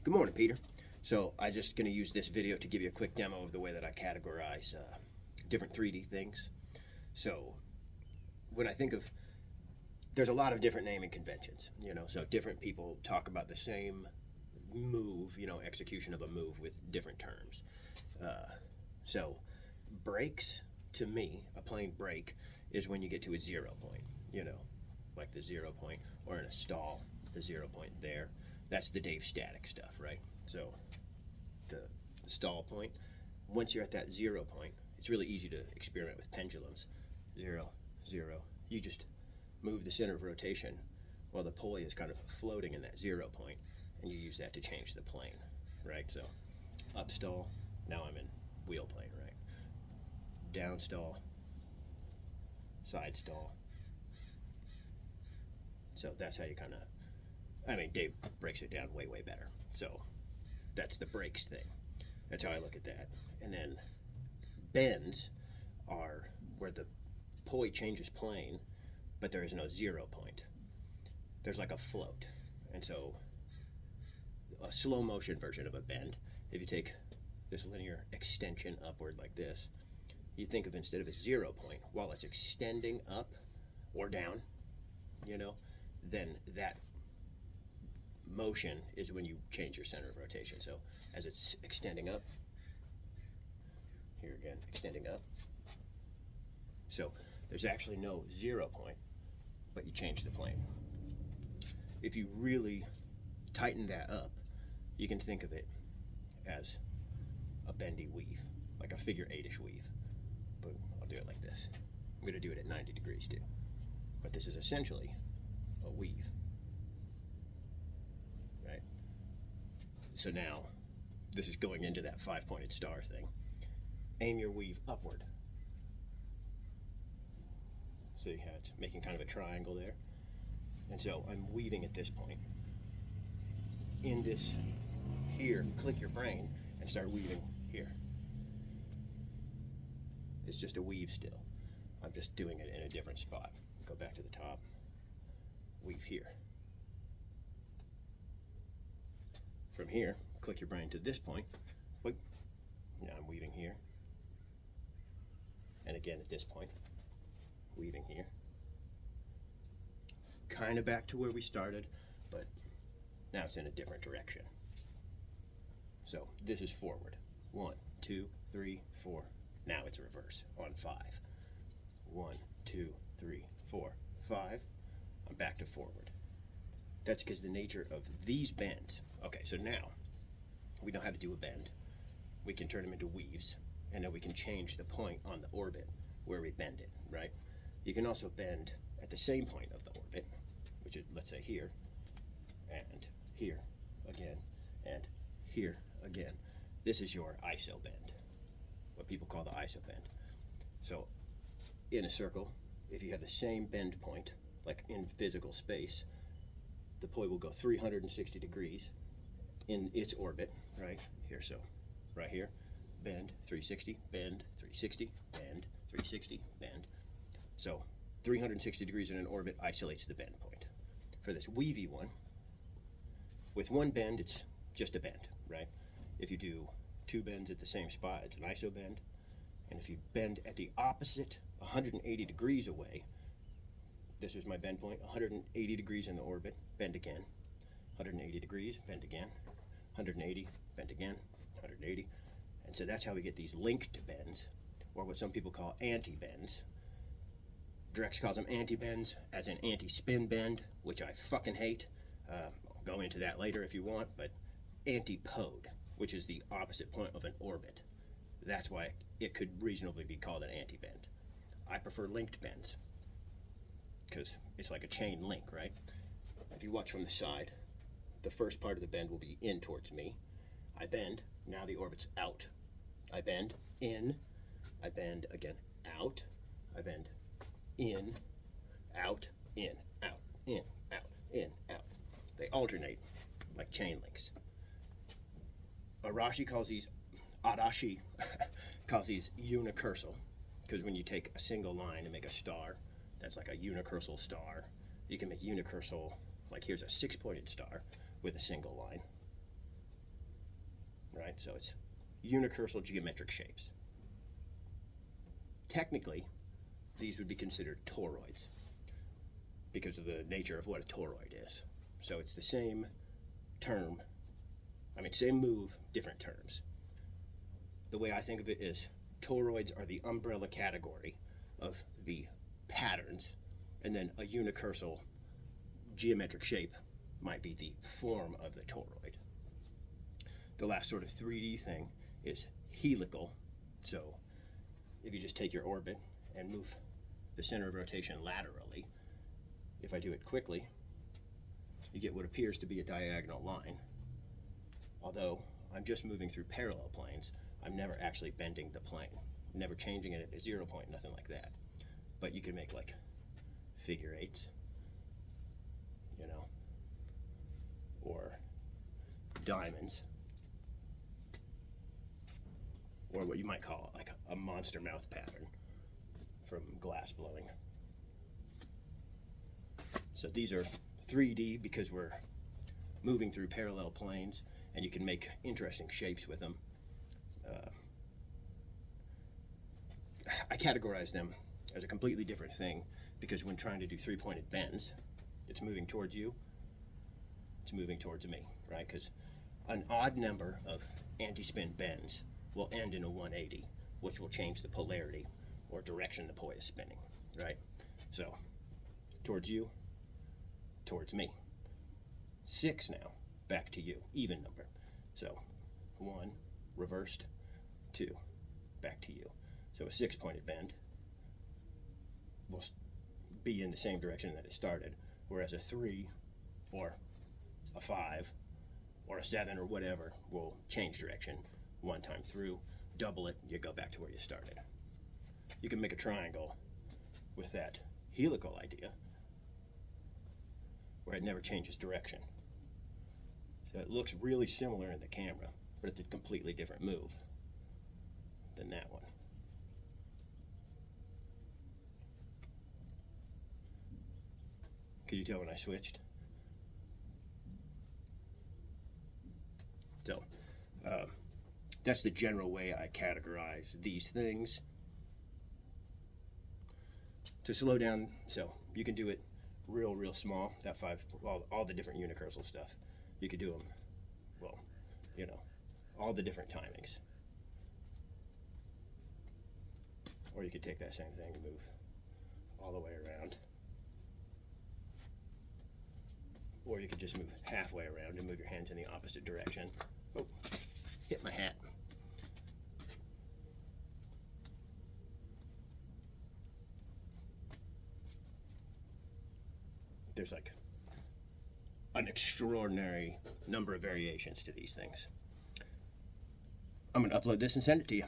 Good morning, Peter. So I'm just going to use this video to give you a quick demo of the way that I categorize different 3D things. So when I think of, there's a lot of different naming conventions, so different people talk about the same move, execution of a move with different terms. So breaks, to me, a plain break is when you get to a 0 point, like the 0 point, or in a stall, the 0 point there. That's the Dave static stuff, right? So the stall point, once you're at that 0 point, it's really easy to experiment with pendulums. 0, 0. You just move the center of rotation while the pulley is kind of floating in that 0 point, and you use that to change the plane, right? So up stall, now I'm in wheel plane, right? Down stall, side stall. So that's how you kind of, Dave breaks it down way better. So that's the breaks thing. That's how I look at that. And then bends are where the pulley changes plane, but there is no 0 point. There's like a float. And so a slow motion version of a bend, if you take this linear extension upward like this, you think of, instead of a 0 point, while it's extending up or down, then that motion is when you change your center of rotation. So as it's extending up, here again, extending up. So there's actually no 0 point, but you change the plane. If you really tighten that up, you can think of it as a bendy weave, like a figure 8-ish weave. Boom, I'll do it like this. I'm going to do it at 90 degrees too. But this is essentially a weave. Right? So now, this is going into that 5-pointed star thing. Aim your weave upward. See how it's making kind of a triangle there? And so I'm weaving at this point. In this here, click your brain and start weaving here. It's just a weave still. I'm just doing it in a different spot. Go back to the top, weave here. From here, click your brain to this point. Wait. Now I'm weaving here. And again at this point, weaving here. Kind of back to where we started, but now it's in a different direction. So this is forward. 1, 2, 3, 4. Now it's reverse on 5. 1, 2, 3, 4, 5. I'm back to forward. That's because the nature of these bends. Okay, so now we know how to do a bend. We can turn them into weaves, and then we can change the point on the orbit where we bend it, right? You can also bend at the same point of the orbit, which is, let's say, here, and here again, and here again. This is your iso bend, what people call the iso bend. So in a circle, if you have the same bend point, like in physical space, the pulley will go 360 degrees in its orbit, right here. So right here, bend 360, bend 360, bend 360, bend. So 360 degrees in an orbit isolates the bend point. For this weavy one, with one bend, it's just a bend, right? If you do 2 bends at the same spot, it's an iso bend. And if you bend at the opposite, 180 degrees away, this is my bend point, 180 degrees in the orbit, bend again, 180 degrees, bend again, 180, bend again, 180. And so that's how we get these linked bends, or what some people call anti-bends. Drex calls them anti-bends, as an anti-spin bend, which I fucking hate. I'll go into that later if you want, but antipode, which is the opposite point of an orbit. That's why it could reasonably be called an anti-bend. I prefer linked bends, because it's like a chain link, right? If you watch from the side, the first part of the bend will be in towards me. I bend, now the orbit's out. I bend, in, I bend again, out, I bend, in, out, in, out, in, out, in, out. They alternate like chain links. Adachi calls these unicursal, because when you take a single line and make a star, that's like a unicursal star. You can make unicursal, like here's a 6-pointed star with a single line. right? So it's unicursal geometric shapes. Technically, these would be considered toroids because of the nature of what a toroid is. So it's the same term, same move, different terms. The way I think of it is toroids are the umbrella category of the patterns, and then a unicursal geometric shape might be the form of the toroid. The last sort of 3D thing is helical. So if you just take your orbit and move the center of rotation laterally, if I do it quickly, you get what appears to be a diagonal line. Although I'm just moving through parallel planes, I'm never actually bending the plane. I'm never changing it at a 0 point, nothing like that. But you can make like figure eights, you know, or diamonds, or what you might call like a monster mouth pattern from glass blowing. So these are 3D because we're moving through parallel planes, and you can make interesting shapes with them. I categorize them as a completely different thing because when trying to do three-pointed bends, it's moving towards you, it's moving towards me, right? Because an odd number of anti-spin bends will end in a 180, which will change the polarity or direction the poi is spinning, right? So towards you, towards me. 6 now, back to you, even number. So 1, reversed, 2, back to you. So a 6-pointed bend will be in the same direction that it started, whereas a 3 or a 5 or a 7 or whatever will change direction one time through, double it, you go back to where you started. You can make a triangle with that helical idea where it never changes direction. So it looks really similar in the camera, but it's a completely different move than that one. Could you tell when I switched? So, that's the general way I categorize these things. To slow down, so you can do it real small, that 5, all the different unicursal stuff. You could do them, well, you know, all the different timings. Or you could take that same thing and move all the way around. Or you could just move halfway around and move your hands in the opposite direction. Oh, hit my hat. There's like an extraordinary number of variations to these things. I'm going to upload this and send it to you.